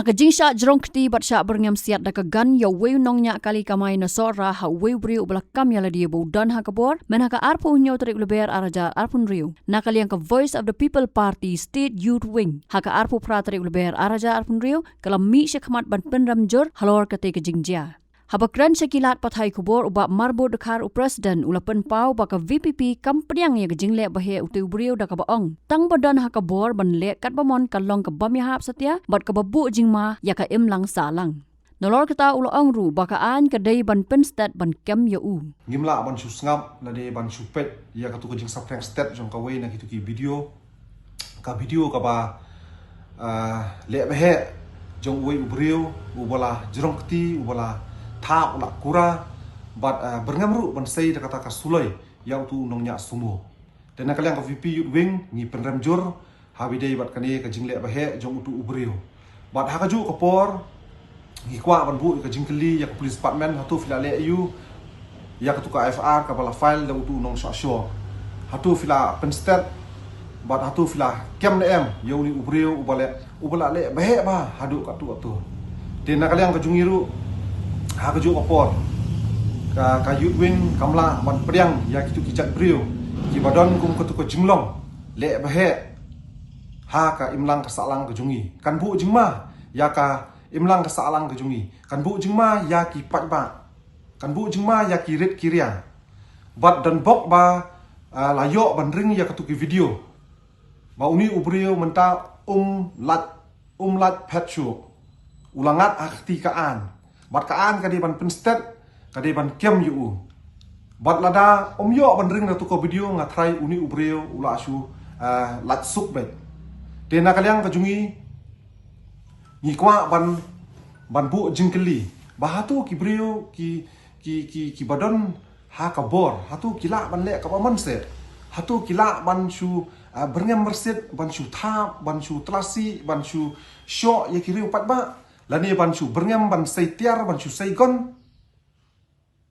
Nakajing sya jerong kti bat sya berngam siat da kagan ya weu nongnya kali kamay na sora ha weu brio belakam ya ladi dan ha kabor men ha ka arpo nyaw tarik leber araja arpun rio nakaliang ka Voice of the People Party State Youth Wing ha ka arpo pra tarik leber araja arpun rio kalam mi syakmat ban penram jor halor kate kajing jia habakran syakilat pathai kubor uba marbo dekar presiden ulapan pau baka VPP kampriang ya gejingle bahe utu brio da kabaong tang badan ha kabor ban le kat bamon kalong ka bamyahap satya bat ka babu jingma ya ka imlang salang nolor kata uloong ru baka an kadai ban penstat ban kem ya u ngimla ban su ngap la de ban su pet ya ka tu kajing saprang stat jong ka we na kitu ki video ka ba le bahe jong we brio ubala jerong kti ubala tha ula kura bat berngamru ban sei da kata ka sulai yang tu nongnya sumo dan nakaliang ka VP Youth Wing ni penram jur habidei bat kani ka jingle bahe jong utu ubrio bat ha ka ju ka por ni kwa ban bu ka jingkeli ya ka police department hatu filale yu ya ka tu ka FR ka bala file da utu nong sho hatu fila penstat bat hatu fila kem na em yo ni ubrio ubala le bahe ba hadu ka tu dan nakaliang ka jungiru ha ka ju kapor ka Youth Wing kamla ban priang ya kitu kijat brio ki badon kum ka tu ko jinglong le bahe ha ka imlang ka salang ka jungi kan bu jingma ya ka imlang ka salang ka jungi kan bu jingma ya ki patba kan bu jingma ya ki rit kiria bat dan bok ba layo ban ring ya ka tu ki video ba uni ubrio menta lat petsu ulangat akti kaan bat kaan kadi ban penstet kadi ban kem yu bat lada yo ban ring na tu ko video ngatrai uni ubrio ula asu lat suk bet de na kaliang kajungi ni kwa ban bu jingkeli bahatu ki brio ki badon ha ka bor hatu kila ban le ka man set hatu kila ban su berngam merset ban su tha ban su tlasi ban su syo ya kiri pat ba lani ban su berngam ban sei tiar ban su sei gon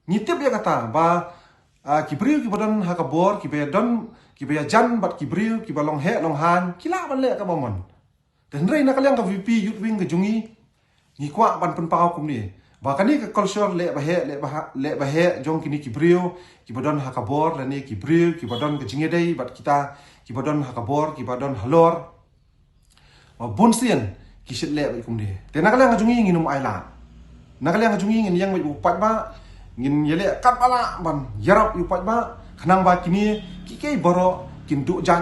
ngitip ya kata ba kibriu ki badan ha ka bor ki be don ki be jan bat kibriu ki balong he long han kila ban le ka bomon dan rei na kaliang ka VP Youth Wing ke jungi ni kwa ban pen pau kum ni ba kani ka culture le bahe jong kini kibriu ki badan ha ka bor lani kibriu ki badan ke jinge dei bat kita ki badan ha ka bor ki badan halor ba bonsian kisit le bai kum de te nakaliang ajungi nginum aila nakaliang ajungi ngin yang bai upat ba ngin yele kat bala ban yarap upat ba khnang ba kini kike boro kindu jan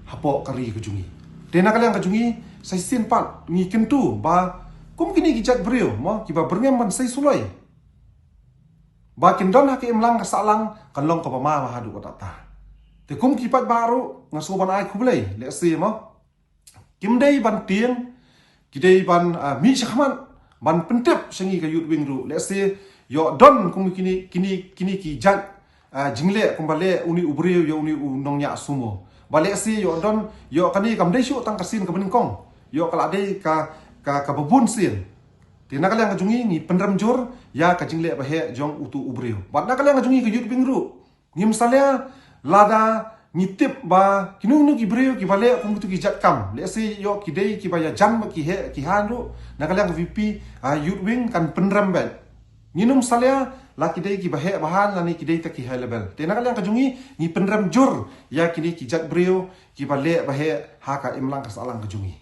hapo kari kajungi te nakaliang ajungi sai sin pat ngi kentu ba kum kini kijat brio mo kiba berngam ban sai sulai ba kindon ha ke imlang ka salang kanlong ka pama ma hadu ka ta te kum kipat baru ngaso ban ai kublai le se mo kim dei ban tieng kidei ban mi syakman ban pentep sengi ka Youth Wing ru let's say yo don kum kini ki jat jingle kumbale uni ubrio yo uni nongnya sumo bale si yo don yo kani kam dei syu tang kasin ka beningkong yo kala dei ka babun sin tina kaliang kajungi ni penram jur ya ka jingle bahe jong utu ubrio bat na kaliang kajungi ka Youth Wing ru ngim salya lada ngitip ba kinung ki brio ki bale kum tu ki jat kam le si yo ki dei ki baya jam ki he ki handu na kaliang VP Youth Wing kan penram ben nginum salya la ki dei ki bahe bahan la ni ki dei ta ki high level te na kaliang kajungi ni penram jur ya kini ki jat brio ki bale bahe ha ka imlang ka salang kajungi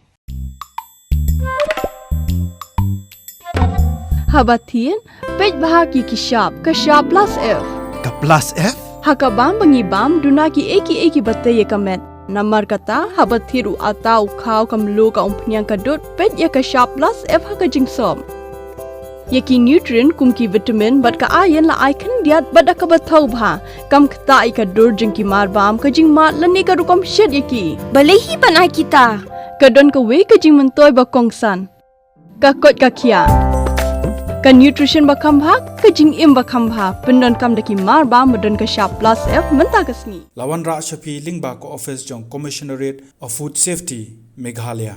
habatin pej bahaki ki shop ka shop plus f ka plus f hakabam bangibam dunaki eki batte ye kamet namar kata habathiru atau khau kamlu ka umpnyang kadut pet ya ka sharp plus f haka jingsom yaki nutrient kumki vitamin bat ka iron la icon diat bada ka bathau bha kam khta i ka dur jingki mar bam ka jing ma lani ka rukom shed yaki balehi banai kita kadon ka we ka jing mentoy ba kongsan ka kot ka khia ka nutrition bakam bha ka jing im bakam bha pendon kam daki mar ba modon ka sharp plus f menta kasni lawan ra shapi lingba ko office jong commissionerate of food safety Meghalaya